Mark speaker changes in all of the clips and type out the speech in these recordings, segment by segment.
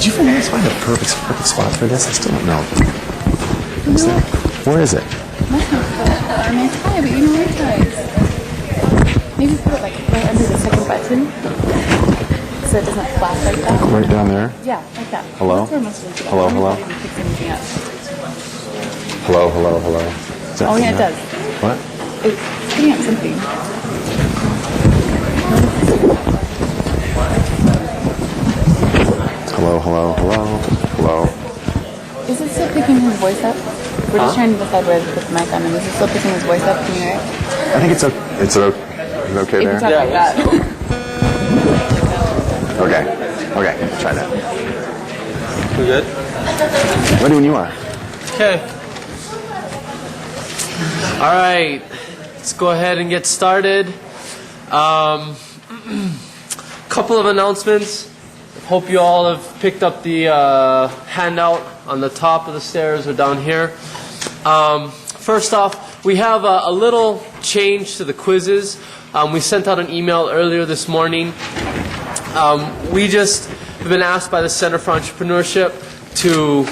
Speaker 1: Did you find a perfect spot for this? I still don't know. Where is it?
Speaker 2: I mean, it's high, but you know where it is. Maybe put it like right under the second button, so it doesn't flash like that.
Speaker 1: Right down there?
Speaker 2: Yeah, like that.
Speaker 1: Hello?
Speaker 2: That's where most of it is.
Speaker 1: Hello, hello?
Speaker 2: Let me fix anything up.
Speaker 1: Hello.
Speaker 2: Oh yeah, it does.
Speaker 1: What?
Speaker 2: It's putting up something.
Speaker 1: Hello.
Speaker 2: Is it still picking his voice up? We're just trying to decide where to put the mic on him. Is it still picking his voice up? Can you hear it?
Speaker 1: I think is it okay
Speaker 2: If
Speaker 1: there?
Speaker 2: you talk like that.
Speaker 1: Okay, try that.
Speaker 3: We good?
Speaker 1: Ready when you are.
Speaker 3: Okay. All right. Let's go ahead and get started. Couple of announcements. Hope you all have picked up the handout on the top of the stairs or down here. First off, we have a little change to the quizzes. We sent out an email earlier this morning. We just have been asked by the Center for Entrepreneurship to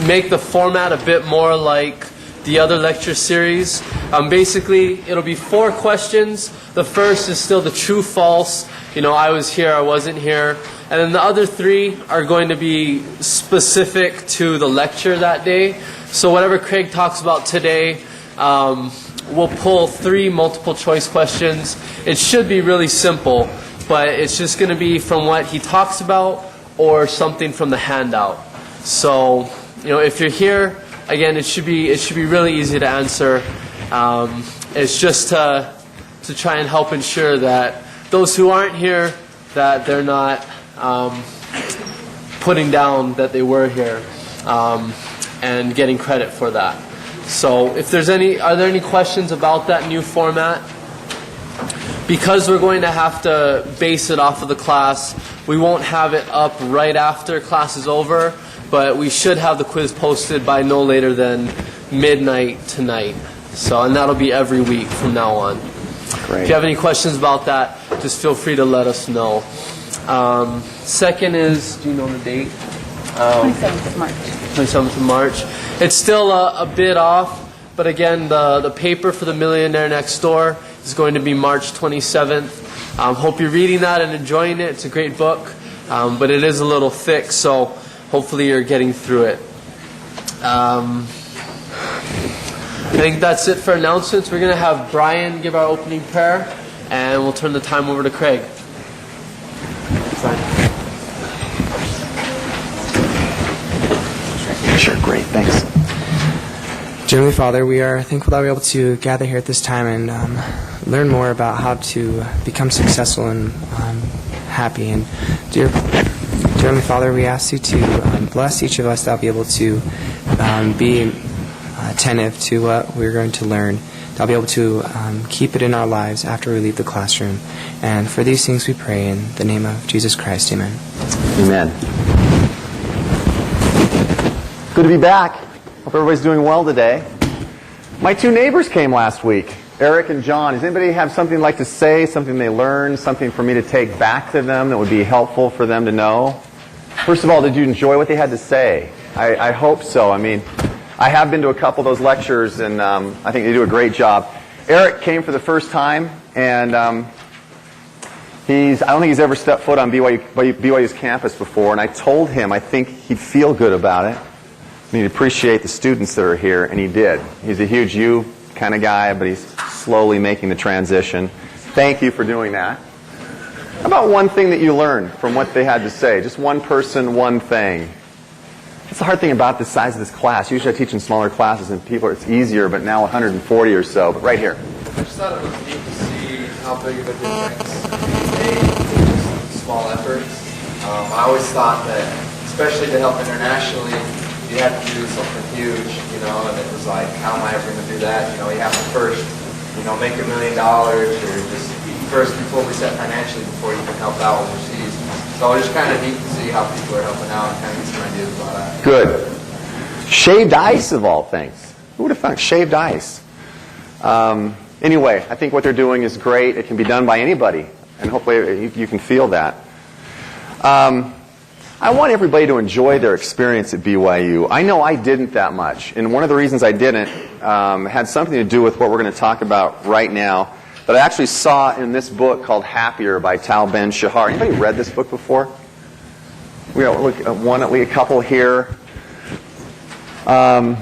Speaker 3: make the format a bit more like the other lecture series. Basically, it'll be 4 questions. The first is still the true, false. You know, I was here, I wasn't here. And then the other 3 are going to be specific to the lecture that day. So whatever Craig talks about today, we'll pull 3 multiple choice questions. It should be really simple, but it's just going to be from what he talks about or something from the handout. So, you know, if you're here, again, it should be really easy to answer. It's just to try and help ensure that those who aren't here, that they're not putting down that they were here and getting credit for that. So are there any questions about that new format? Because we're going to have to base it off of the class, we won't have it up right after class is over, but we should have the quiz posted by no later than midnight tonight. And that'll be every week from now on.
Speaker 1: Great.
Speaker 3: If you have any questions about that, just feel free to let us know. Second is, do you know the date?
Speaker 2: 27th of March.
Speaker 3: 27th of March. It's still a bit off, but again, the paper for The Millionaire Next Door is going to be March 27th. Hope you're reading that and enjoying it. It's a great book, but it is a little thick, so hopefully you're getting through it. I think that's it for announcements. We're going to have Brian give our opening prayer, and we'll turn the time over to Craig.
Speaker 1: Sure, great, thanks.
Speaker 4: Dear Heavenly Father, we are thankful that we're able to gather here at this time and learn more about how to become successful and happy. And dear Heavenly Father, we ask you to bless each of us that will be able to be attentive to what we're going to learn, that will be able to keep it in our lives after we leave the classroom. And for these things we pray in the name of Jesus Christ. Amen.
Speaker 1: Amen. Good to be back. Hope everybody's doing well today. My 2 neighbors came last week, Eric and John. Does anybody have something they'd like to say, something they learned, something for me to take back to them that would be helpful for them to know? First of all, did you enjoy what they had to say? I hope so. I mean, I have been to a couple of those lectures, and I think they do a great job. Eric came for the first time, and I don't think he's ever stepped foot on BYU's campus before, and I told him I think he'd feel good about it. He'd appreciate the students that are here, and he did. He's a huge U kind of guy, but he's slowly making the transition. Thank you for doing that. How about one thing that you learned from what they had to say? Just one person, one thing. That's the hard thing about the size of this class. Usually I teach in smaller classes, and it's easier, but now 140 or so. But right here.
Speaker 3: I just thought it was neat to see how big of a difference they made with just small efforts. I always thought that, especially to help internationally, you have to do something huge, you know, and it was like, how am I ever going to do that? You know, you have to first, make $1 million, or just first be fully set financially before you can help out overseas. So it's just kind of neat to see how people are helping out and kind of get some ideas about that.
Speaker 1: Good. Shaved ice, of all things. Who would have thought shaved ice? Anyway, I think what they're doing is great. It can be done by anybody, and hopefully you can feel that. I want everybody to enjoy their experience at BYU. I know I didn't that much, and one of the reasons I didn't had something to do with what we're going to talk about right now that I actually saw in this book called Happier by Tal Ben-Shahar. Anybody read this book before? We got a couple here. Dr.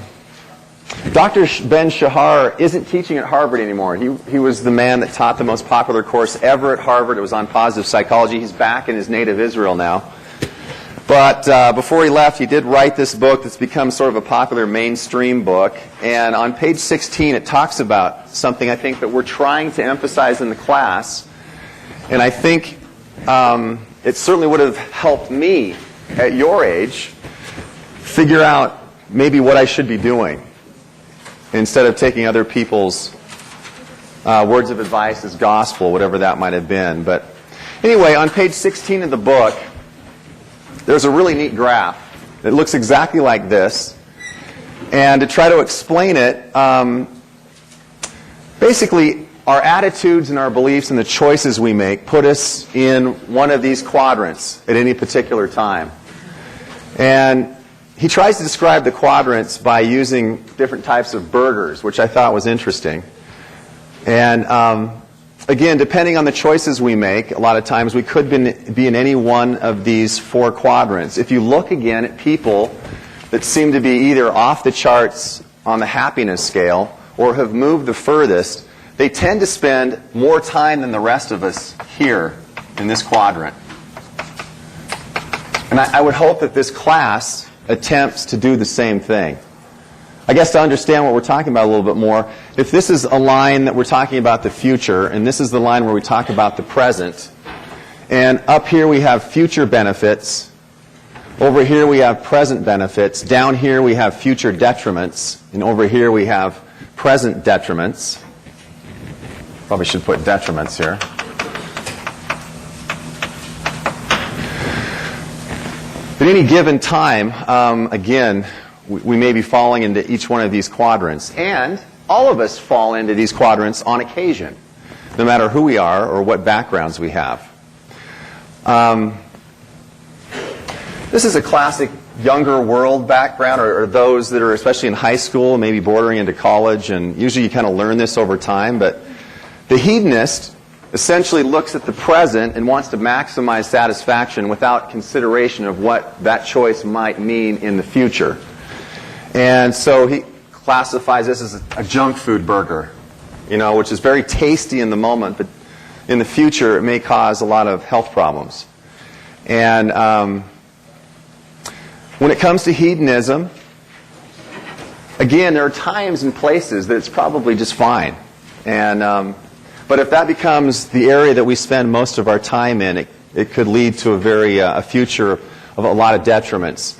Speaker 1: Ben-Shahar isn't teaching at Harvard anymore. He was the man that taught the most popular course ever at Harvard. It was on positive psychology. He's back in his native Israel now. But before he left, he did write this book that's become sort of a popular mainstream book. And on page 16, it talks about something I think that we're trying to emphasize in the class. And I think it certainly would have helped me at your age figure out maybe what I should be doing instead of taking other people's words of advice as gospel, whatever that might have been. But anyway, on page 16 of the book, there's a really neat graph. It looks exactly like this. And to try to explain it, basically, our attitudes and our beliefs and the choices we make put us in one of these quadrants at any particular time. And he tries to describe the quadrants by using different types of burgers, which I thought was interesting. And again, depending on the choices we make, a lot of times we could be in any one of these four quadrants. If you look again at people that seem to be either off the charts on the happiness scale or have moved the furthest, they tend to spend more time than the rest of us here in this quadrant. And I would hope that this class attempts to do the same thing. I guess to understand what we're talking about a little bit more, if this is a line that we're talking about the future, and this is the line where we talk about the present, and up here we have future benefits, over here we have present benefits, down here we have future detriments, and over here we have present detriments. Probably should put detriments here. At any given time, again, we may be falling into each one of these quadrants. And all of us fall into these quadrants on occasion, no matter who we are or what backgrounds we have. This is a classic younger world background, or those that are especially in high school, maybe bordering into college, and usually you kind of learn this over time. But the hedonist essentially looks at the present and wants to maximize satisfaction without consideration of what that choice might mean in the future. And so he classifies this as a junk food burger, which is very tasty in the moment, but in the future it may cause a lot of health problems. And when it comes to hedonism, again, there are times and places that it's probably just fine. And but if that becomes the area that we spend most of our time in, it could lead to a future of a lot of detriments.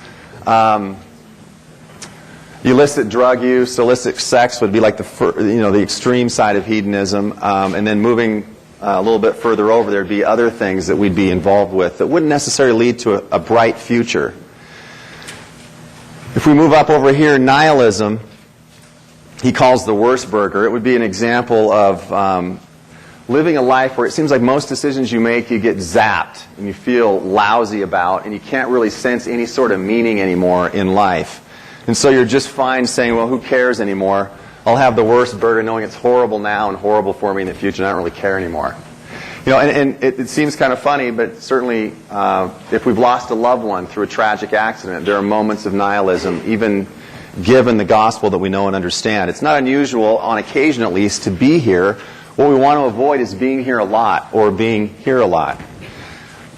Speaker 1: Illicit drug use, illicit sex would be like the extreme side of hedonism, and then moving a little bit further over, there'd be other things that we'd be involved with that wouldn't necessarily lead to a bright future. If we move up over here, nihilism, he calls the worst burger. It would be an example of living a life where it seems like most decisions you make, you get zapped and you feel lousy about, and you can't really sense any sort of meaning anymore in life. And so you're just fine saying, well, who cares anymore? I'll have the worst burger knowing it's horrible now and horrible for me in the future, and I don't really care anymore. And it seems kind of funny, but certainly if we've lost a loved one through a tragic accident, there are moments of nihilism, even given the gospel that we know and understand. It's not unusual, on occasion at least, to be here. What we want to avoid is being here a lot or being here a lot.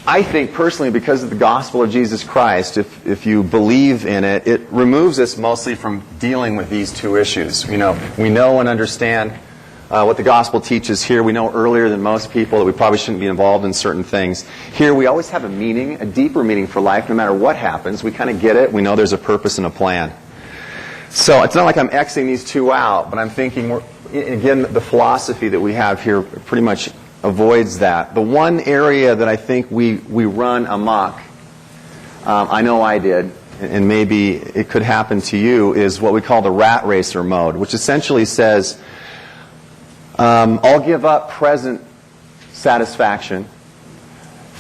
Speaker 1: I think personally, because of the gospel of Jesus Christ, if you believe in it, it removes us mostly from dealing with these two issues. We know and understand what the gospel teaches here. We know earlier than most people that we probably shouldn't be involved in certain things. Here we always have a meaning, a deeper meaning for life, no matter what happens. We kind of get it. We know there's a purpose and a plan. So it's not like I'm Xing these two out, but I'm thinking, again, the philosophy that we have here pretty much avoids that. The one area that I think we run amok, I know I did, and maybe it could happen to you, is what we call the rat racer mode, which essentially says, I'll give up present satisfaction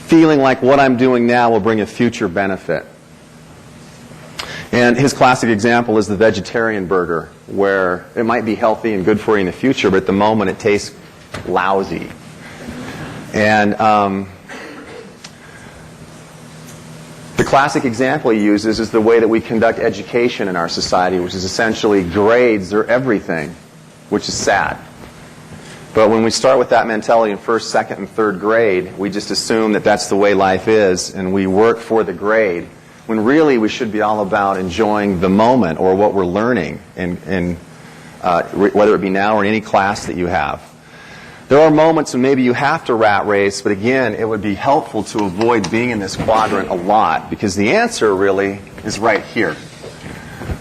Speaker 1: feeling like what I'm doing now will bring a future benefit. And his classic example is the vegetarian burger, where it might be healthy and good for you in the future, but at the moment it tastes lousy. And the classic example he uses is the way that we conduct education in our society, which is essentially grades are everything, which is sad. But when we start with that mentality in first, second, and third grade, we just assume that that's the way life is, and we work for the grade, when really we should be all about enjoying the moment or what we're learning, whether it be now or in any class that you have. There are moments when maybe you have to rat race, but again, it would be helpful to avoid being in this quadrant a lot, because the answer really is right here.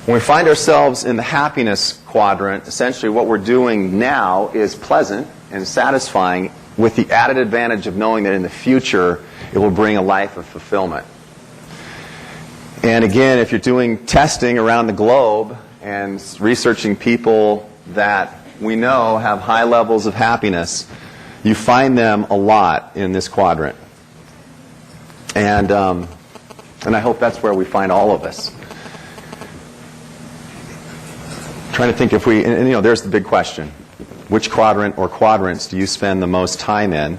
Speaker 1: When we find ourselves in the happiness quadrant, essentially what we're doing now is pleasant and satisfying, with the added advantage of knowing that in the future it will bring a life of fulfillment. And again, if you're doing testing around the globe and researching people that we know have high levels of happiness, you find them a lot in this quadrant. And I hope that's where we find all of us. Trying to think if we, and there's the big question. Which quadrant or quadrants do you spend the most time in?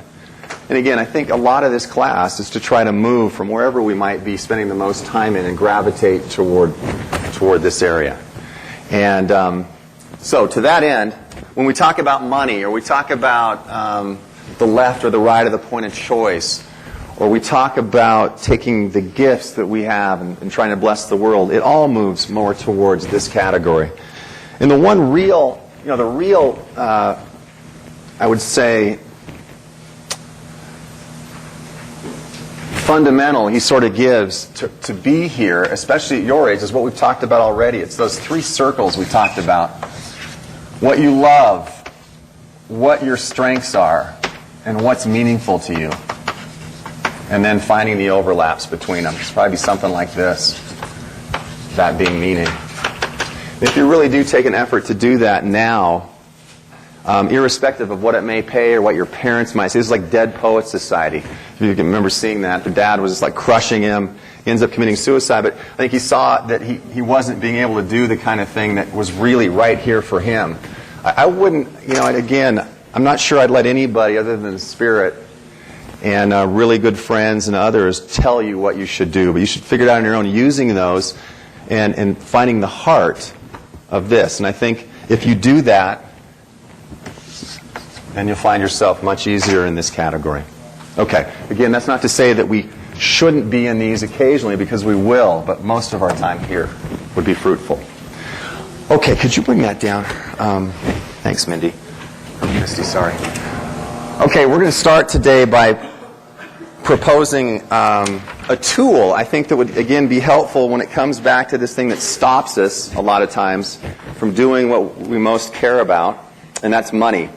Speaker 1: And again, I think a lot of this class is to try to move from wherever we might be spending the most time in and gravitate toward this area. And so to that end, when we talk about money, or we talk about the left or the right of the point of choice, or we talk about taking the gifts that we have and trying to bless the world, it all moves more towards this category. And the one real, I would say, fundamental he sort of gives to be here, especially at your age, is what we've talked about already. It's those three circles we talked about. What you love, what your strengths are, and what's meaningful to you. And then finding the overlaps between them. It's probably something like this, that being meaning. If you really do take an effort to do that now, irrespective of what it may pay or what your parents might say, this is like Dead Poets Society. If you can remember seeing that, the dad was just like crushing him. He ends up committing suicide, but I think he saw that he wasn't being able to do the kind of thing that was really right here for him. I wouldn't, and again, I'm not sure I'd let anybody other than the Spirit and really good friends and others tell you what you should do, but you should figure it out on your own using those and finding the heart of this. And I think if you do that, then you'll find yourself much easier in this category. Okay, again, that's not to say that we shouldn't be in these occasionally, because we will, but most of our time here would be fruitful. Okay, could you bring that down? Thanks, Mindy. Misty, sorry. Okay, we're going to start today by proposing a tool I think that would, again, be helpful when it comes back to this thing that stops us a lot of times from doing what we most care about, and that's money.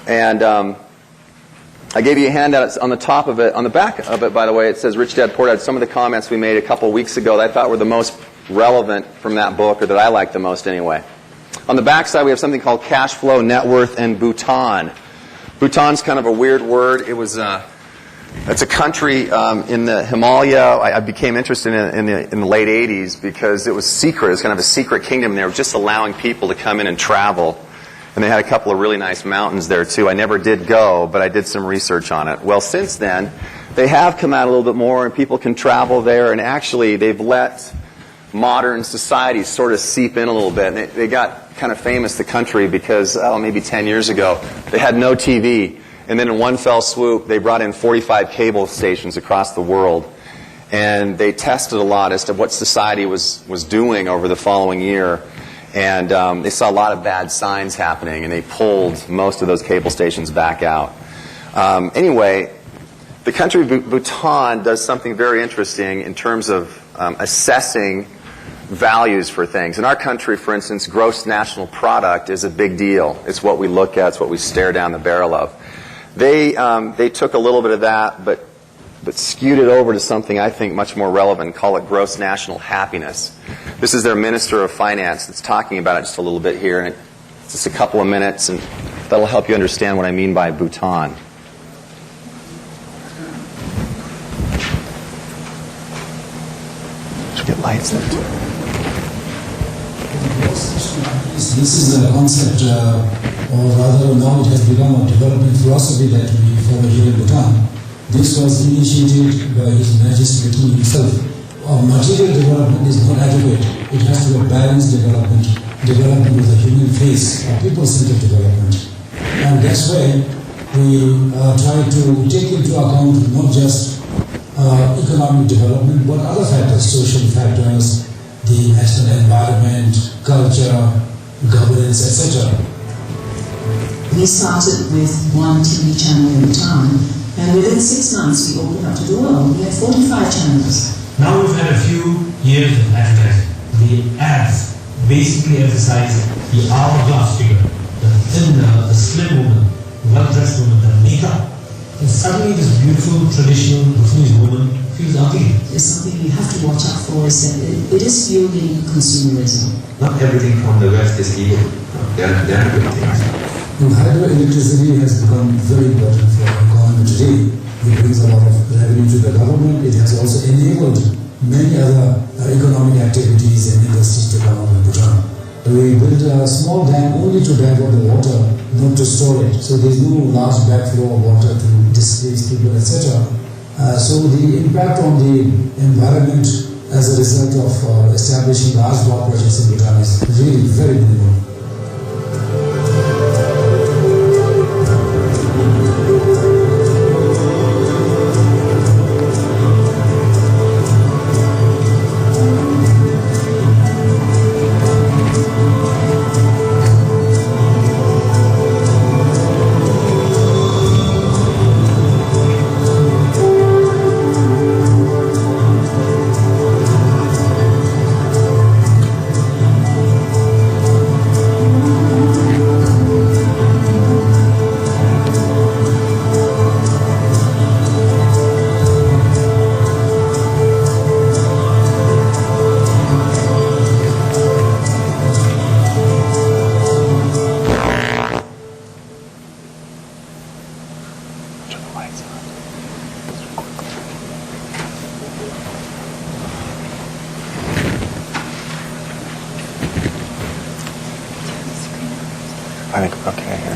Speaker 1: And I gave you a handout on the top of it. On the back of it, by the way, it says Rich Dad Poor Dad. Some of the comments we made a couple weeks ago that I thought were the most relevant from that book, or that I liked the most anyway. On the back side, we have something called cash flow, net worth, and Bhutan. Bhutan's kind of a weird word. It's a country in the Himalaya. I became interested in the late 80s because it was secret. It was kind of a secret kingdom. They were just allowing people to come in and travel. And they had a couple of really nice mountains there, too. I never did go, but I did some research on it. Well, since then, they have come out a little bit more, and people can travel there. And actually, they've let modern society sort of seep in a little bit. And they got kind of famous, the country, because, maybe 10 years ago, they had no TV. And then in one fell swoop, they brought in 45 cable stations across the world. And they tested a lot as to what society was doing over the following year. And they saw a lot of bad signs happening, and they pulled most of those cable stations back out. Anyway, the country of Bhutan does something very interesting in terms of assessing values for things. In our country, for instance, gross national product is a big deal. It's what we look at. It's what we stare down the barrel of. They took a little bit of that, but skewed it over to something I think much more relevant and call it gross national happiness. This is their Minister of Finance that's talking about it just a little bit here, and it's just a couple of minutes, and that'll help you understand what I mean by Bhutan. should get lights there too.
Speaker 5: This is a concept, or rather now it has become a development philosophy that we follow here in Bhutan. This was initiated by His Majesty the King himself. Material development is not adequate. It has to be a balanced development with a human face, a people-centered development. And that's why we try to take into account not just economic development, but other factors, social factors, the national environment, culture, governance, etc.
Speaker 6: We started with one TV channel in Bhutan, and within 6 months we opened up to the world. We had 45 channels.
Speaker 7: Now we've had a few years of advertising. The ads basically emphasize the hourglass figure, the thin, the slim woman, well-dressed woman, the makeup. And suddenly this beautiful, traditional Bhutanese woman feels ugly.
Speaker 6: There's something we have to watch out for, is that it is fueling consumerism.
Speaker 8: Not everything from the West is evil. There are good things.
Speaker 5: Hydroelectricity has become very important for our economy today. It brings a lot of revenue to the government. It has also enabled many other economic activities and industries to come up in Bhutan. We built a small dam only to divert the water, not to store it. So there is no large backflow of water to displace people, etc. So the impact on the environment as a result of establishing large power projects in Bhutan is really very minimal.
Speaker 1: I think, okay, here.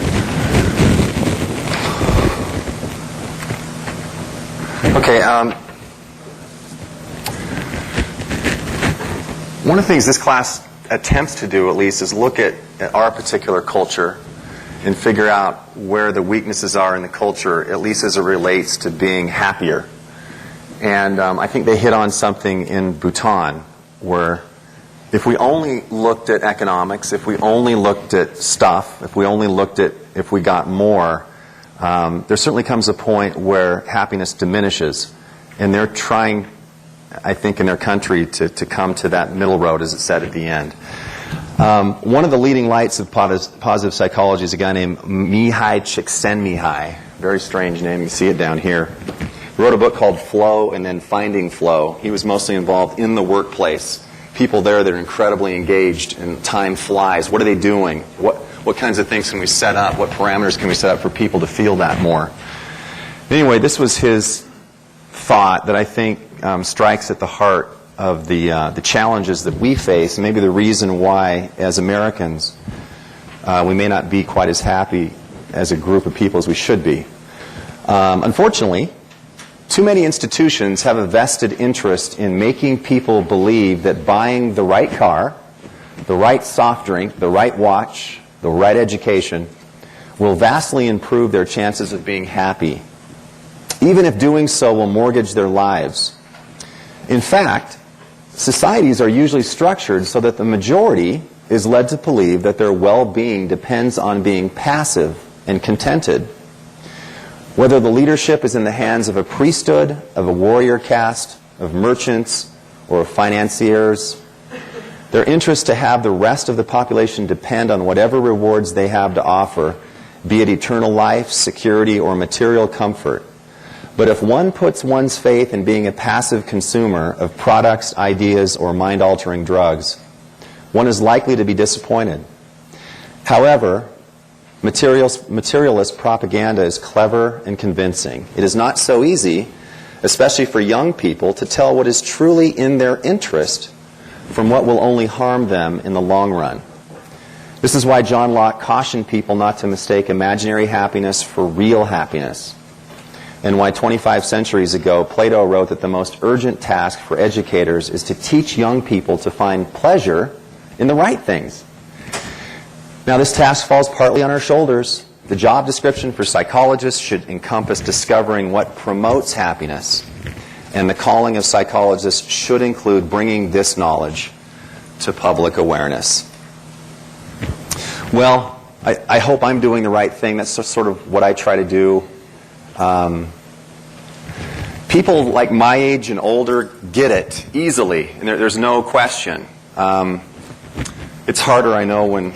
Speaker 1: Okay, one of the things this class attempts to do, at least, is look at our particular culture and figure out where the weaknesses are in the culture, at least as it relates to being happier. And I think they hit on something in Bhutan where if we only looked at economics, if we only looked at stuff, if we only looked at if we got more, there certainly comes a point where happiness diminishes. And they're trying, I think, in their country to come to that middle road, as it said at the end. One of the leading lights of positive psychology is a guy named Mihai Csikszentmihalyi. Very strange name. You see it down here. He wrote a book called Flow and then Finding Flow. He was mostly involved in the workplace. People there that are incredibly engaged and time flies. What are they doing? What kinds of things can we set up? What parameters can we set up for people to feel that more? Anyway, this was his thought that I think strikes at the heart of the challenges that we face, and maybe the reason why, as Americans, we may not be quite as happy as a group of people as we should be. Unfortunately, too many institutions have a vested interest in making people believe that buying the right car, the right soft drink, the right watch, the right education will vastly improve their chances of being happy, even if doing so will mortgage their lives. In fact, societies are usually structured so that the majority is led to believe that their well-being depends on being passive and contented. Whether the leadership is in the hands of a priesthood, of a warrior caste, of merchants, or of financiers, their interest to have the rest of the population depend on whatever rewards they have to offer, be it eternal life, security, or material comfort. But if one puts one's faith in being a passive consumer of products, ideas, or mind-altering drugs, one is likely to be disappointed. However, materialist propaganda is clever and convincing. It is not so easy especially for young people, to tell what is truly in their interest from what will only harm them in the long run. This is why John Locke cautioned people not to mistake imaginary happiness for real happiness, and why 25 centuries ago Plato wrote that the most urgent task for educators is to teach young people to find pleasure in the right things. Now, this task falls partly on our shoulders. The job description for psychologists should encompass discovering what promotes happiness, and the calling of psychologists should include bringing this knowledge to public awareness. Well, I hope I'm doing the right thing. That's sort of what I try to do. People like my age and older get it easily, and there's no question. It's harder, I know, when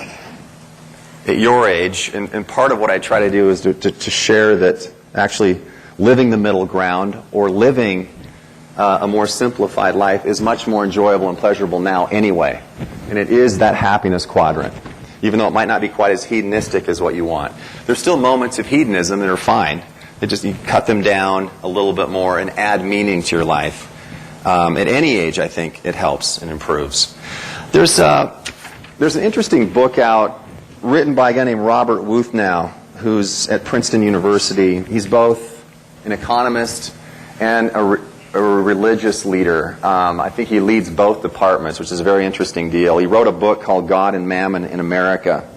Speaker 1: at your age, and part of what I try to do is to share that actually living the middle ground or living a more simplified life is much more enjoyable and pleasurable now anyway. And it is that happiness quadrant, even though it might not be quite as hedonistic as what you want. There's still moments of hedonism that are fine. You cut them down a little bit more and add meaning to your life. At any age, I think it helps and improves. There's an interesting book out written by a guy named Robert Wuthnow, who's at Princeton University. He's both an economist and a religious leader. I think he leads both departments, which is a very interesting deal. He wrote a book called God and Mammon in America.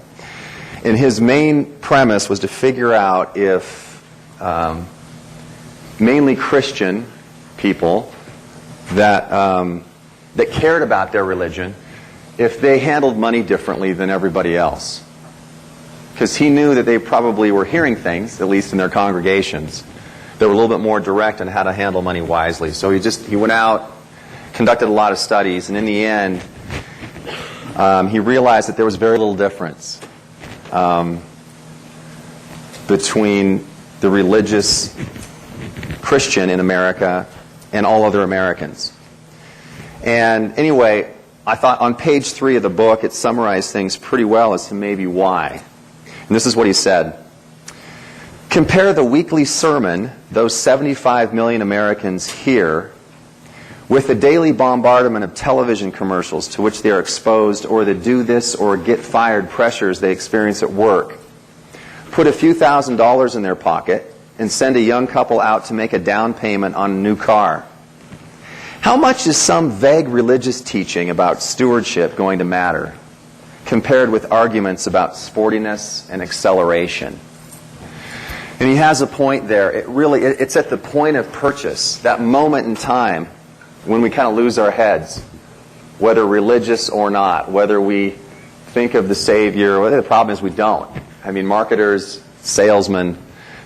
Speaker 1: And his main premise was to figure out if mainly Christian people that cared about their religion, if they handled money differently than everybody else. Because he knew that they probably were hearing things, at least in their congregations, that were a little bit more direct on how to handle money wisely. So he went out, conducted a lot of studies, and in the end, he realized that there was very little difference between the religious Christian in America and all other Americans. And anyway, I thought on page 3 of the book, it summarized things pretty well as to maybe why. And this is what he said. Compare the weekly sermon those 75 million Americans hear with the daily bombardment of television commercials to which they are exposed, or the do this or get fired pressures they experience at work. Put a few $1,000s in their pocket and send a young couple out to make a down payment on a new car. How much is some vague religious teaching about stewardship going to matter compared with arguments about sportiness and acceleration? And he has a point there. It's at the point of purchase, that moment in time when we kind of lose our heads, whether religious or not, whether we think of the Savior, whether the problem is we don't. I mean, marketers, salesmen,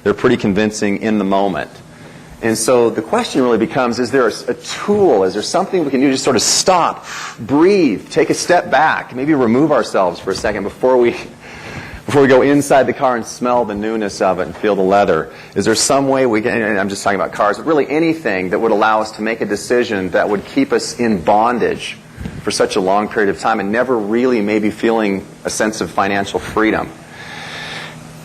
Speaker 1: they're pretty convincing in the moment. And so the question really becomes, is there a tool, is there something we can do to just sort of stop, breathe, take a step back, maybe remove ourselves for a second before we go inside the car and smell the newness of it and feel the leather? Is there some way we can, and I'm just talking about cars, but really anything that would allow us to make a decision that would keep us in bondage for such a long period of time and never really maybe feeling a sense of financial freedom?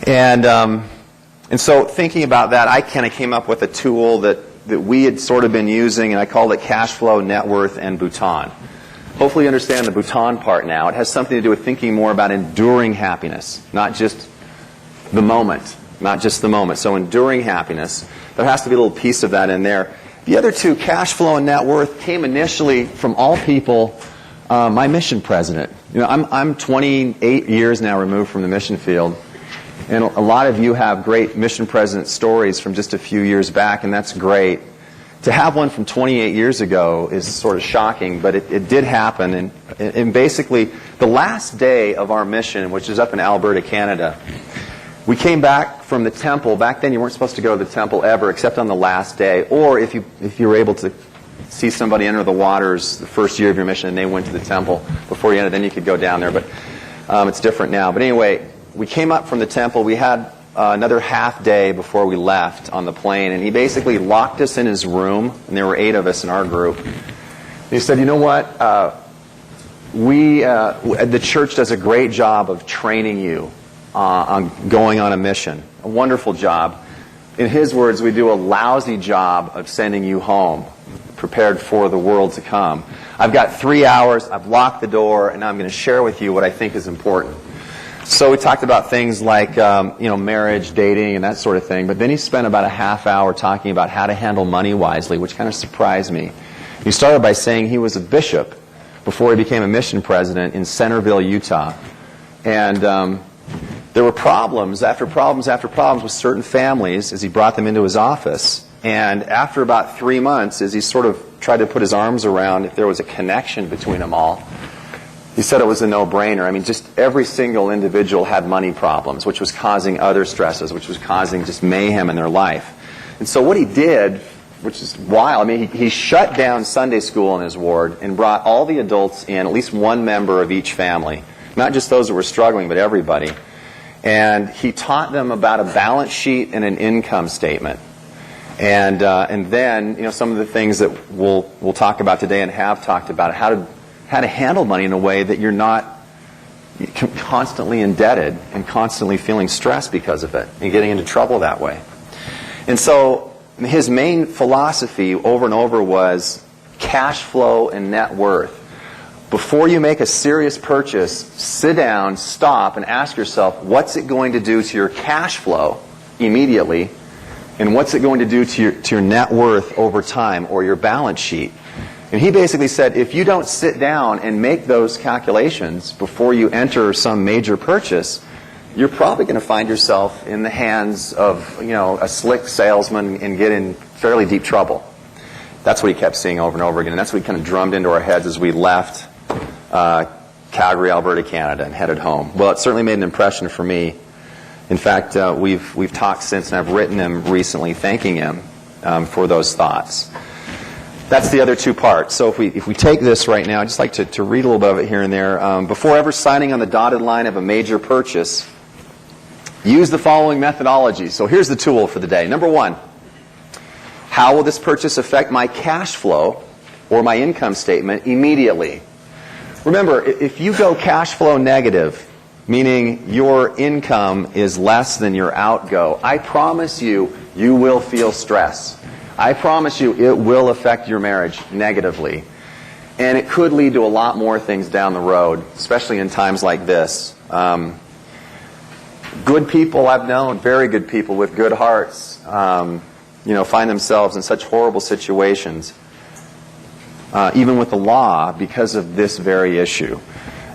Speaker 1: And so thinking about that, I kind of came up with a tool that we had sort of been using, and I called it Cash Flow, Net Worth, and Bhutan. Hopefully you understand the Bhutan part now. It has something to do with thinking more about enduring happiness, not just the moment. Not just the moment. So enduring happiness, there has to be a little piece of that in there. The other two, Cash Flow and Net Worth, came initially from all people, my mission president. You know, I'm 28 years now removed from the mission field. And a lot of you have great mission president stories from just a few years back, and that's great. To have one from 28 years ago is sort of shocking, but it did happen. And basically, the last day of our mission, which is up in Alberta, Canada, we came back from the temple. Back then, you weren't supposed to go to the temple ever, except on the last day. Or if you were able to see somebody enter the waters the first year of your mission and they went to the temple before you entered, then you could go down there. But it's different now. But anyway, we came up from the temple. We had another half day before we left on the plane, and he basically locked us in his room, and there were 8 of us in our group. He said, you know what, the church does a great job of training you on going on a mission. A wonderful job. in his words, we do a lousy job of sending you home, prepared for the world to come. I've got 3 hours, I've locked the door, and I'm going to share with you what I think is important. So we talked about things like marriage, dating, and that sort of thing, but then he spent about a half hour talking about how to handle money wisely, which kind of surprised me. He started by saying he was a bishop before he became a mission president in Centerville, Utah. And there were problems after problems after problems with certain families as he brought them into his office. And after about 3 months, as he sort of tried to put his arms around if there was a connection between them all, he said it was a no-brainer. I mean, just every single individual had money problems, which was causing other stresses, which was causing just mayhem in their life. And so what he did, which is wild, I mean, he shut down Sunday school in his ward and brought all the adults in, at least one member of each family, not just those that were struggling, but everybody. And he taught them about a balance sheet and an income statement. And then, some of the things that we'll talk about today and have talked about, how to handle money in a way that you're not constantly indebted and constantly feeling stressed because of it and getting into trouble that way. And so his main philosophy over and over was cash flow and net worth. Before you make a serious purchase, sit down, stop, and ask yourself, what's it going to do to your cash flow immediately, and what's it going to do to your net worth over time or your balance sheet? And he basically said, if you don't sit down and make those calculations before you enter some major purchase, you're probably going to find yourself in the hands of a slick salesman and get in fairly deep trouble. That's what he kept seeing over and over again, and that's what he kind of drummed into our heads as we left Calgary, Alberta, Canada, and headed home. Well, it certainly made an impression for me. In fact, we've talked since, and I've written him recently thanking him for those thoughts. That's the other two parts. So if we take this right now, I'd just like to read a little bit of it here and there. Before ever signing on the dotted line of a major purchase, use the following methodology. So here's the tool for the day. Number one, how will this purchase affect my cash flow or my income statement immediately? Remember, if you go cash flow negative, meaning your income is less than your outgo, I promise you, you will feel stress. I promise you it will affect your marriage negatively. And it could lead to a lot more things down the road, especially in times like this. Good people I've known, very good people with good hearts, find themselves in such horrible situations, even with the law, because of this very issue.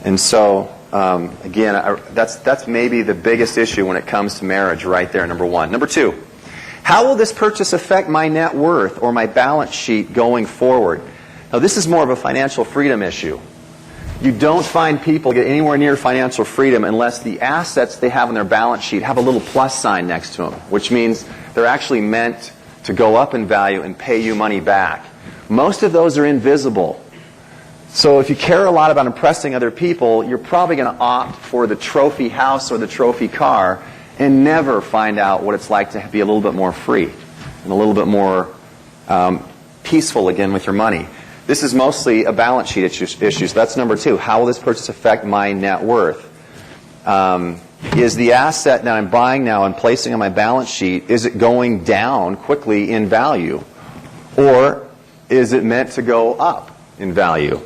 Speaker 1: And so, again, that's maybe the biggest issue when it comes to marriage right there, number one. Number two, how will this purchase affect my net worth or my balance sheet going forward? Now, this is more of a financial freedom issue. You don't find people get anywhere near financial freedom unless the assets they have on their balance sheet have a little plus sign next to them, which means they're actually meant to go up in value and pay you money back. Most of those are invisible. So if you care a lot about impressing other people, you're probably going to opt for the trophy house or the trophy car and never find out what it's like to be a little bit more free and a little bit more peaceful again with your money. This is mostly a balance sheet issue. So that's number two. How will this purchase affect my net worth? Is the asset that I'm buying now and placing on my balance sheet, is it going down quickly in value? Or is it meant to go up in value?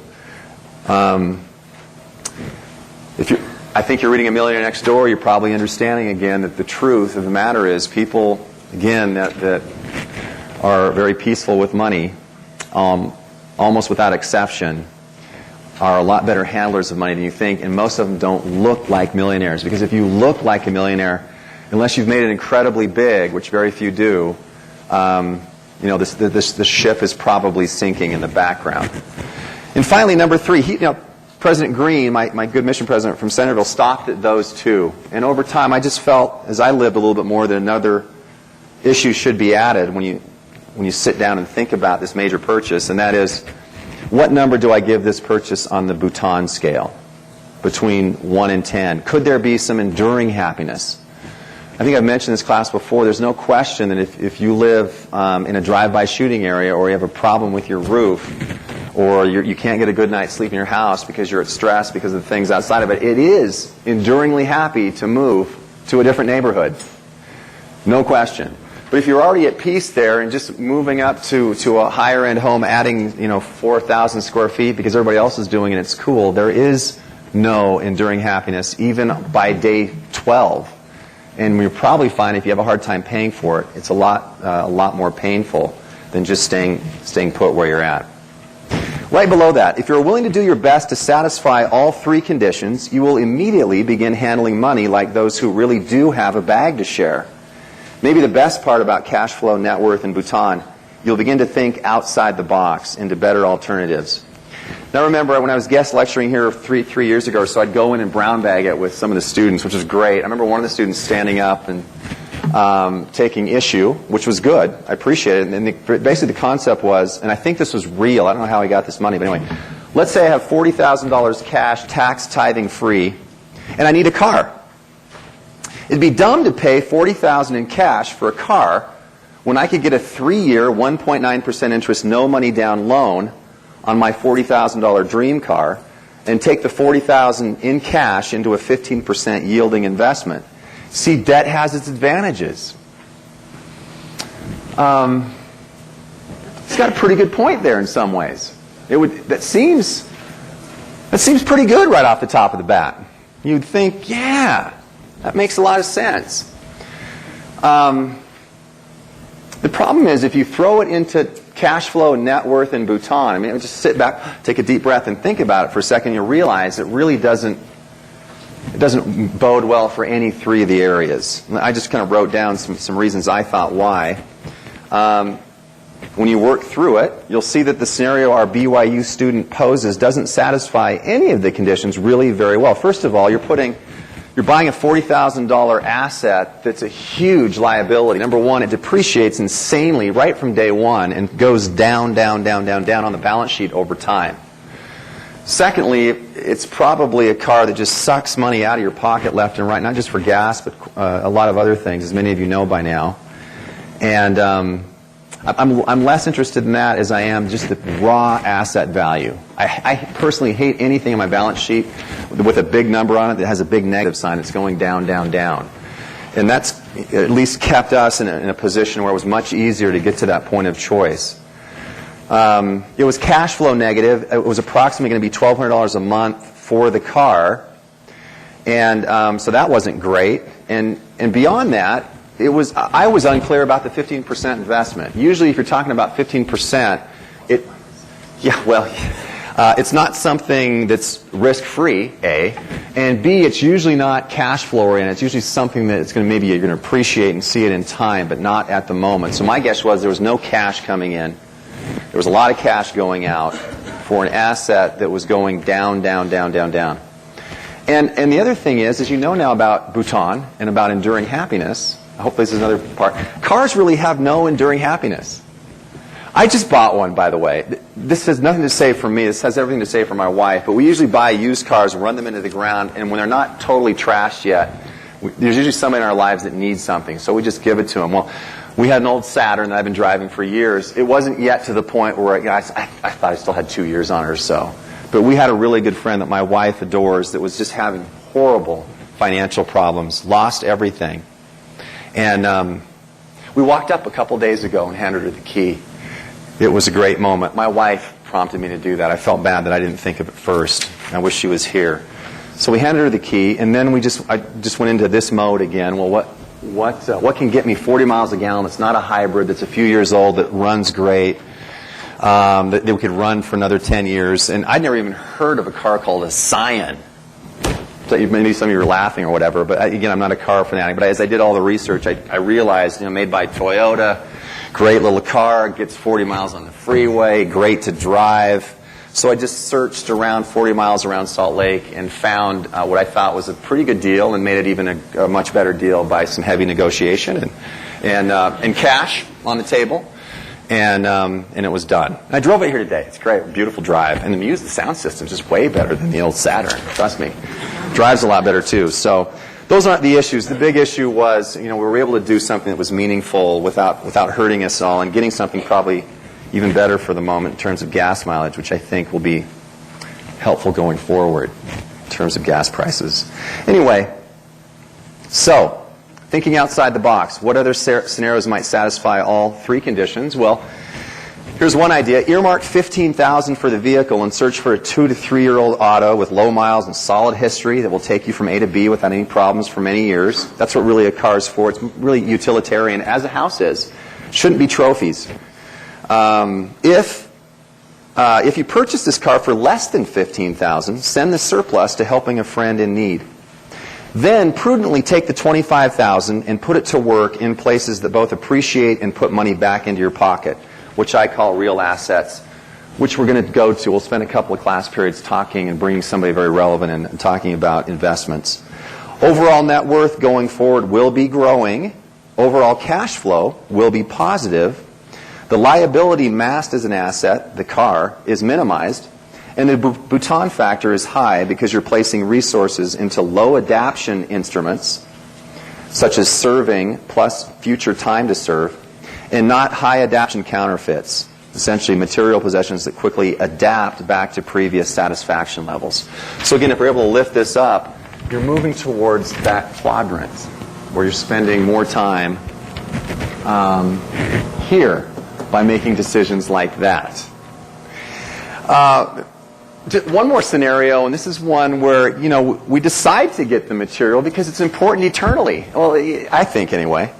Speaker 1: I think you're reading A Millionaire Next Door, you're probably understanding again that the truth of the matter is people, again, that are very peaceful with money, almost without exception, are a lot better handlers of money than you think, and most of them don't look like millionaires. Because if you look like a millionaire, unless you've made it incredibly big, which very few do, the ship is probably sinking in the background. And finally, number three, President Green, my good mission president from Centerville, stopped at those two. And over time, I just felt, as I lived a little bit more, that another issue should be added when you sit down and think about this major purchase, and that is, what number do I give this purchase on the Bhutan scale? Between 1 and 10. Could there be some enduring happiness? I think I've mentioned this class before. There's no question that if you live in a drive-by shooting area, or you have a problem with your roof, or you can't get a good night's sleep in your house because you're at stress because of the things outside of it, it is enduringly happy to move to a different neighborhood. No question. But if you're already at peace there and just moving up to a higher end home, adding 4,000 square feet because everybody else is doing it, it's cool. There is no enduring happiness even by day 12. And you'll probably find if you have a hard time paying for it, it's a lot more painful than just staying put where you're at. Right below that, if you're willing to do your best to satisfy all three conditions, you will immediately begin handling money like those who really do have a bag to share. Maybe the best part about cash flow, net worth, and Bhutan, you'll begin to think outside the box into better alternatives. Now remember, when I was guest lecturing here three years ago, so I'd go in and brown bag it with some of the students, which was great. I remember one of the students standing up and taking issue, which was good. I appreciate it. And basically the concept was, and I think this was real, I don't know how he got this money, but anyway, let's say I have $40,000 cash, tax tithing free, and I need a car. It'd be dumb to pay $40,000 in cash for a car when I could get a 3-year, 1.9% interest, no money down loan on my $40,000 dream car and take the $40,000 in cash into a 15% yielding investment. See, debt has its advantages. He's got a pretty good point there in some ways. That seems pretty good right off the top of the bat. You'd think, yeah, that makes a lot of sense. The problem is if you throw it into cash flow, net worth, and Bhutan, I mean, just sit back, take a deep breath, and think about it for a second, you'll realize it really doesn't bode well for any three of the areas. I just kind of wrote down some reasons I thought why. When you work through it, you'll see that the scenario our BYU student poses doesn't satisfy any of the conditions really very well. First of all, you're buying a $40,000 asset that's a huge liability. Number one, it depreciates insanely right from day one and goes down on the balance sheet over time. Secondly, it's probably a car that just sucks money out of your pocket left and right, not just for gas, but a lot of other things, as many of you know by now. And I'm less interested in that as I am just the raw asset value. I personally hate anything on my balance sheet with a big number on it that has a big negative sign. It's going down. And that's at least kept us in a position where it was much easier to get to that point of choice. It was cash flow negative. It was approximately going to be $1,200 a month for the car. And so that wasn't great. And beyond that, I was unclear about the 15% investment. Usually if you're talking about 15%, it's not something that's risk-free, A, and B, it's usually not cash flow oriented. It's usually something that maybe you're going to appreciate and see it in time, but not at the moment. So my guess was there was no cash coming in. There was a lot of cash going out for an asset that was going down. And the other thing is, as you know now about Bhutan and about enduring happiness, hopefully this is another part, cars really have no enduring happiness. I just bought one, by the way. This has nothing to say for me. This has everything to say for my wife. But we usually buy used cars, run them into the ground, and when they're not totally trashed yet, there's usually somebody in our lives that needs something, so we just give it to them. Well, we had an old Saturn that I've been driving for years. It wasn't yet to the point where I thought I still had 2 years on it or so. But we had a really good friend that my wife adores that was just having horrible financial problems, lost everything. And we walked up a couple days ago and handed her the key. It was a great moment. My wife prompted me to do that. I felt bad that I didn't think of it first. I wish she was here. So we handed her the key, and then I just went into this mode again. Well, what can get me 40 miles a gallon that's not a hybrid, that's a few years old, that runs great, that we could run for another 10 years. And I'd never even heard of a car called a Scion. So maybe some of you were laughing or whatever, but again, I'm not a car fanatic. But as I did all the research, I realized, made by Toyota, great little car, gets 40 miles on the freeway, great to drive. So I just searched around 40 miles around Salt Lake and found what I thought was a pretty good deal and made it even a much better deal by some heavy negotiation and cash on the table. And it was done. And I drove it here today. It's great, beautiful drive. And the sound system is just way better than the old Saturn. Trust me. Drives a lot better too. So those aren't the issues. The big issue was, we were able to do something that was meaningful without hurting us all and getting something probably even better for the moment in terms of gas mileage, which I think will be helpful going forward in terms of gas prices. Anyway, so thinking outside the box, what other scenarios might satisfy all three conditions? Well, here's one idea. Earmark $15,000 for the vehicle and search for a 2 to 3 year old auto with low miles and solid history that will take you from A to B without any problems for many years. That's what really a car is for. It's really utilitarian, as a house is. Shouldn't be trophies. If you purchase this car for less than $15,000, send the surplus to helping a friend in need. Then prudently take the $25,000 and put it to work in places that both appreciate and put money back into your pocket, which I call real assets, which we're going to go to. We'll spend a couple of class periods talking and bringing somebody very relevant and talking about investments. Overall net worth going forward will be growing. Overall cash flow will be positive. The liability masked as an asset, the car, is minimized. And the Bhutan factor is high because you're placing resources into low adaption instruments, such as serving plus future time to serve, and not high adaption counterfeits, essentially material possessions that quickly adapt back to previous satisfaction levels. So again, if we're able to lift this up, you're moving towards that quadrant where you're spending more time here by making decisions like that. One more scenario, and this is one where, we decide to get the material because it's important eternally. Well, I think anyway.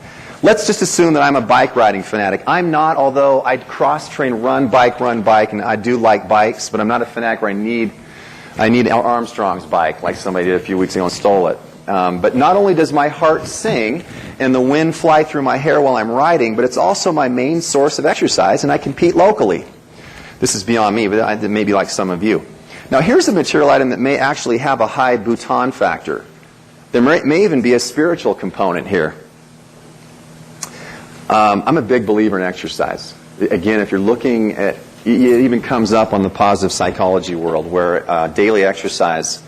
Speaker 1: Let's just assume that I'm a bike riding fanatic. I'm not, although I cross-train, run bike, and I do like bikes, but I'm not a fanatic where I need Armstrong's bike, like somebody did a few weeks ago and stole it. But not only does my heart sing and the wind fly through my hair while I'm riding, but it's also my main source of exercise, and I compete locally. This is beyond me, but it may be like some of you. Now, here's a material item that may actually have a high Bhutan factor. There may even be a spiritual component here. I'm a big believer in exercise. Again, if you're looking at, it even comes up on the positive psychology world where daily exercise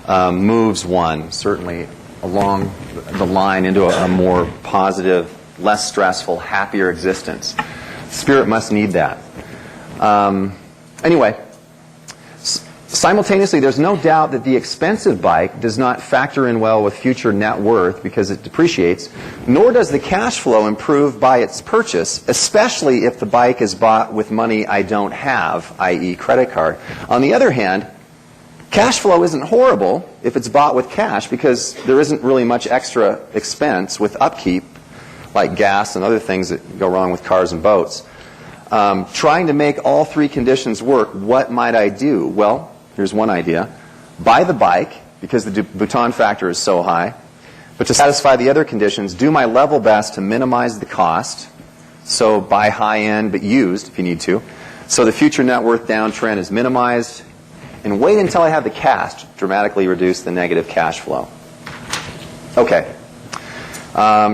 Speaker 1: moves one, certainly along the line into a more positive, less stressful, happier existence. Spirit must need that. Anyway, simultaneously, there's no doubt that the expensive bike does not factor in well with future net worth because it depreciates, nor does the cash flow improve by its purchase, especially if the bike is bought with money I don't have, i.e. credit card. On the other hand, cash flow isn't horrible if it's bought with cash because there isn't really much extra expense with upkeep, like gas and other things that go wrong with cars and boats. Trying to make all three conditions work, what might I do? Well, here's one idea. Buy the bike, because the Bhutan factor is so high. But to satisfy the other conditions, do my level best to minimize the cost. So buy high-end, but used, if you need to. So the future net worth downtrend is minimized. And wait until I have the cash to dramatically reduce the negative cash flow. Okay.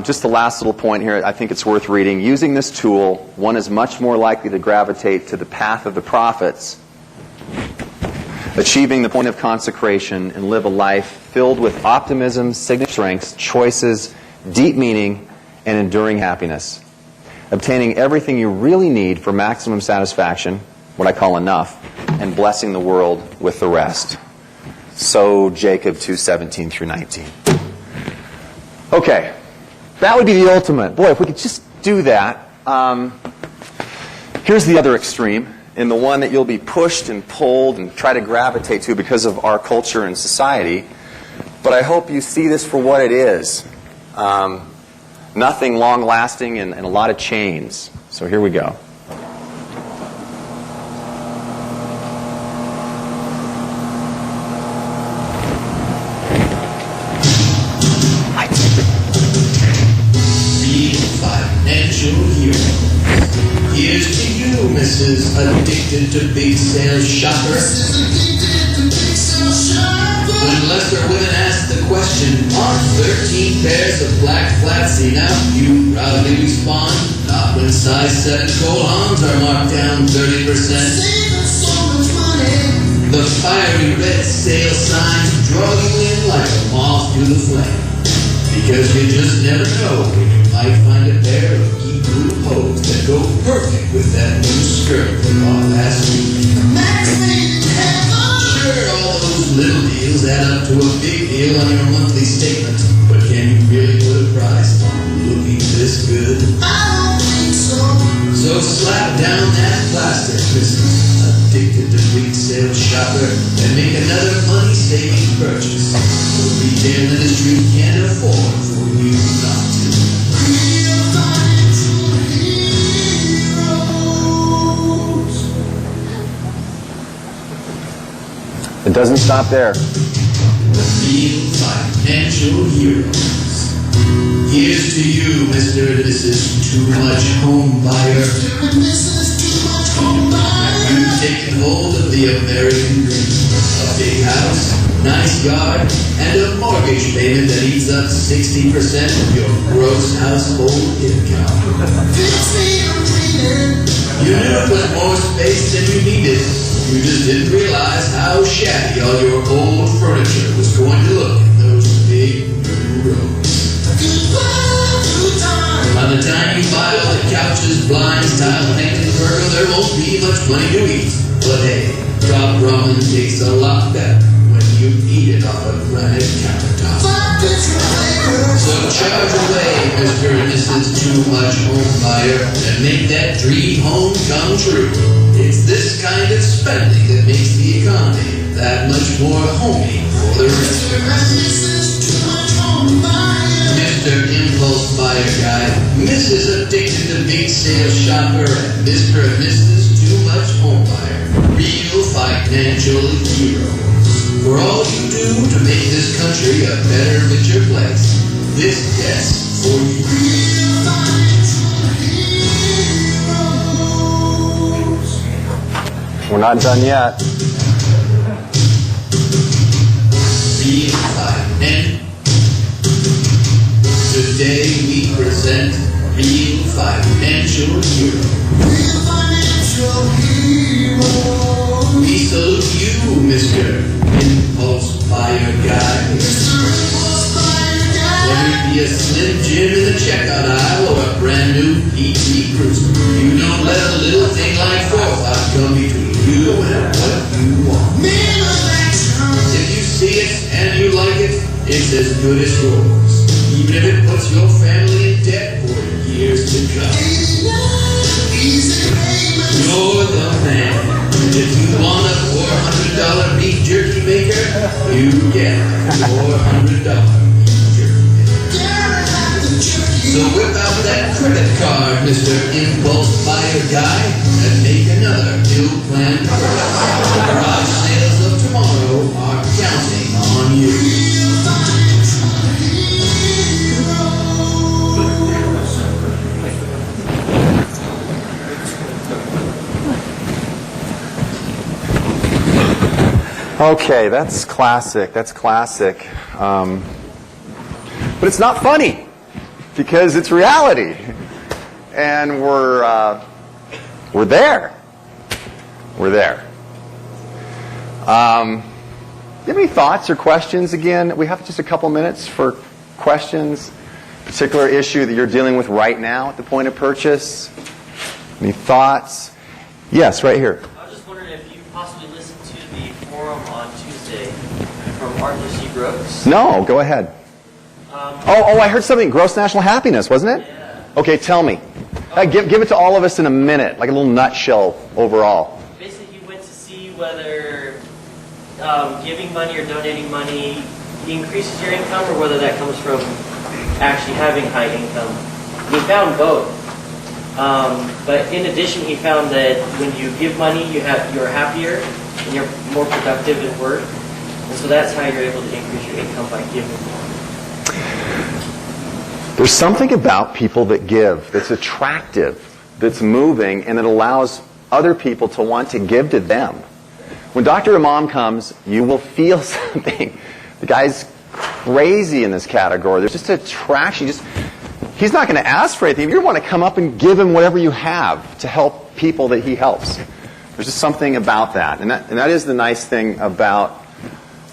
Speaker 1: Just the last little point here, I think it's worth reading. Using this tool, one is much more likely to gravitate to the path of the prophets, achieving the point of consecration, and live a life filled with optimism, signature strengths, choices, deep meaning, and enduring happiness. Obtaining everything you really need for maximum satisfaction, what I call enough, and blessing the world with the rest. So Jacob 2:17 through 19. Okay. That would be the ultimate. Boy, if we could just do that. Here's the other extreme, and the one that you'll be pushed and pulled and try to gravitate to because of our culture and society. But I hope you see this for what it is. Nothing long-lasting and a lot of chains. So here we go.
Speaker 9: Here's to you, Mrs. Addicted to Big Sales Shopper. When lesser women ask the question, aren't 13 pairs of black flats enough? You proudly respond, not when size 7 colons are marked down 30%. The fiery red sale signs draw you in like a moth to the flame. Because you just never know when you might find a pair of key blue hose that go perfect with that new skirt we bought last week. Sure, all those little deals add up to a big deal on your monthly statement, but can you really put a price this good? I don't think so. So slap down that plaster, Christmas. Addicted to big sales shopper and make another money-saving purchase. The retail industry can't afford for you not to. Real financial heroes.
Speaker 1: It doesn't stop there.
Speaker 9: Real financial heroes. Here's to you, Mr. and Mrs. Too Much Home Buyer. Mr. and Mrs. Too Much Home Buyer. You've taken hold of the American dream. A big house, nice yard, and a mortgage payment that eats up 60% of your gross household income. You knew it was more space than you needed. You just didn't realize how shabby all your old furniture was going to look in those big new rooms. By the time you buy all the couches, blinds, tile, paint, and curtain, there won't be much money to eat. But hey, top ramen tastes a lot better when you eat it off a granite countertop. So charge away, Mr. and Mrs. Too Much Home Buyer, and make that dream home come true. It's this kind of spending that makes the economy that much more homey for the rest of us. Mr. Impulse Buyer Guy, Mrs. Addicted to Big Sales Shopper, and Mr. and Mrs. Too Much Home Buyer. Real financial heroes. For all you do to make this country a better, richer place, this guest for you. Real financial heroes.
Speaker 1: We're not done yet.
Speaker 9: Real financial. Today we present Real Financial Heroes. Real Financial Heroes. We salute you, Mr. Impulse Buyer Guy. Mr. Impulse Buyer Guy. Whether it be a Slim Jim in the checkout aisle or a brand new PT Cruiser, you don't let a little thing like forethought come between you and what you want. If you see it and you like it, it's as good as yours. Even if it puts your family in debt for years to come. You're the man. And if you want a $400 beef jerky maker, you get a $400 beef jerky maker. So whip out that credit card, Mr. Impulse Buyer Guy, and make another ill-planned purchase. The garage sales of tomorrow are counting on you.
Speaker 1: Okay, that's classic. That's classic. But it's not funny because it's reality, and we're there. We're there. You have any thoughts or questions? Again, we have just a couple minutes for questions. Particular issue that you're dealing with right now at the point of purchase. Any thoughts? Yes, right here.
Speaker 10: I was just wondering if you possibly listened to the forum on Tuesday from Arthur C. Brooks.
Speaker 1: No, go ahead. I heard something. Gross national happiness, wasn't it?
Speaker 10: Yeah.
Speaker 1: Okay, tell me. Give it to all of us in a minute, like a little nutshell overall.
Speaker 10: Basically, he went to see whether giving money or donating money increases your income or whether that comes from actually having high income. He found both. But in addition, he found that when you give money, you're happier and you're more productive at work. And so that's how you're able to increase your income, by giving more.
Speaker 1: There's something about people that give that's attractive, that's moving, and it allows other people to want to give to them. When Dr. Imam comes, you will feel something. The guy's crazy in this category. There's just attraction. He's not going to ask for anything. You want to come up and give him whatever you have to help people that he helps. There's just something about that. And that is the nice thing about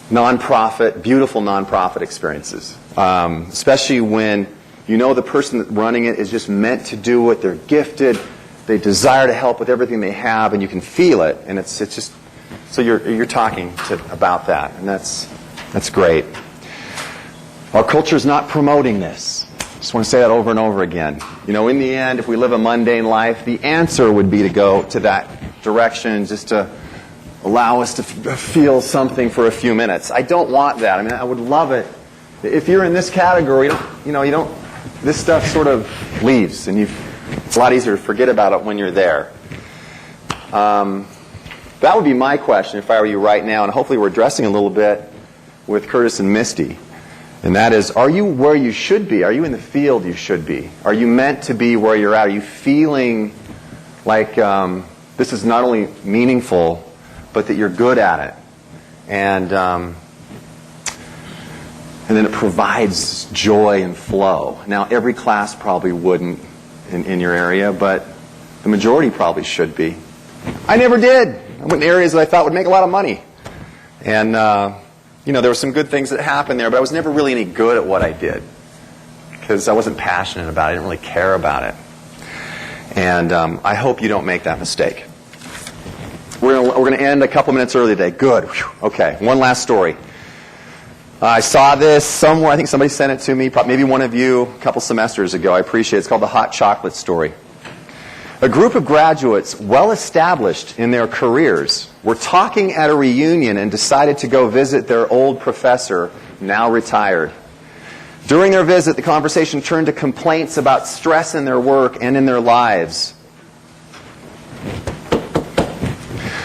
Speaker 1: nonprofit, beautiful nonprofit experiences. Especially when you know the person that's running it is just meant to do it. They're gifted. They desire to help with everything they have, and you can feel it. And it's just so you're talking about that, and that's great. Our culture is not promoting this. Just want to say that over and over again. You know, in the end, if we live a mundane life, the answer would be to go to that direction, just to allow us to feel something for a few minutes. I don't want that. I mean, I would love it. If you're in this category, this stuff sort of leaves, and it's a lot easier to forget about it when you're there. That would be my question if I were you right now, and hopefully we're addressing a little bit with Curtis and Misty. And that is, are you where you should be? Are you in the field you should be? Are you meant to be where you're at? Are you feeling like this is not only meaningful, but that you're good at it? And then it provides joy and flow. Now, every class probably wouldn't in your area, but the majority probably should be. I never did. I went in areas that I thought would make a lot of money. And there were some good things that happened there, but I was never really any good at what I did because I wasn't passionate about it. I didn't really care about it. And I hope you don't make that mistake. We're going to end a couple minutes early today. Good. Whew. Okay, one last story. I saw this somewhere. I think somebody sent it to me, maybe one of you, a couple semesters ago. I appreciate it. It's called the hot chocolate story. A group of graduates, well established in their careers, were talking at a reunion and decided to go visit their old professor, now retired. During their visit, the conversation turned to complaints about stress in their work and in their lives.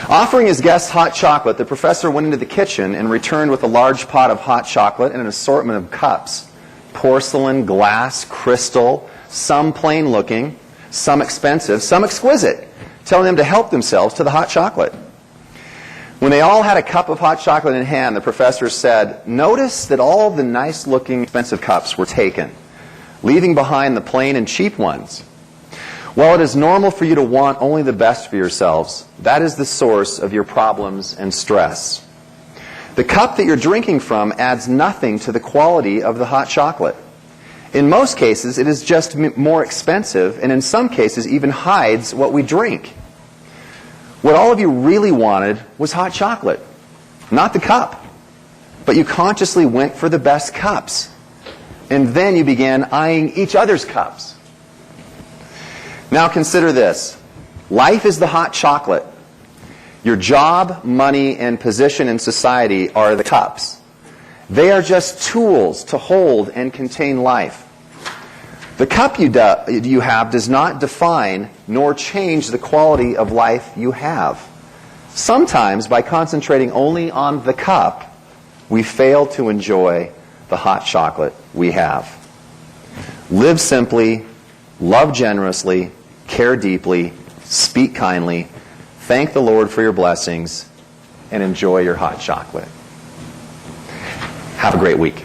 Speaker 1: Offering his guests hot chocolate, the professor went into the kitchen and returned with a large pot of hot chocolate and an assortment of cups. Porcelain, glass, crystal, some plain looking, some expensive, some exquisite, telling them to help themselves to the hot chocolate. When they all had a cup of hot chocolate in hand, the professor said, "Notice that all the nice-looking, expensive cups were taken, leaving behind the plain and cheap ones. While it is normal for you to want only the best for yourselves, that is the source of your problems and stress. The cup that you're drinking from adds nothing to the quality of the hot chocolate. In most cases, it is just more expensive, and in some cases even hides what we drink. What all of you really wanted was hot chocolate, not the cup. But you consciously went for the best cups. And then you began eyeing each other's cups. Now consider this. Life is the hot chocolate. Your job, money, and position in society are the cups. They are just tools to hold and contain life. The cup you have does not define nor change the quality of life you have. Sometimes, by concentrating only on the cup, we fail to enjoy the hot chocolate we have. Live simply, love generously, care deeply, speak kindly, thank the Lord for your blessings, and enjoy your hot chocolate. Have a great week.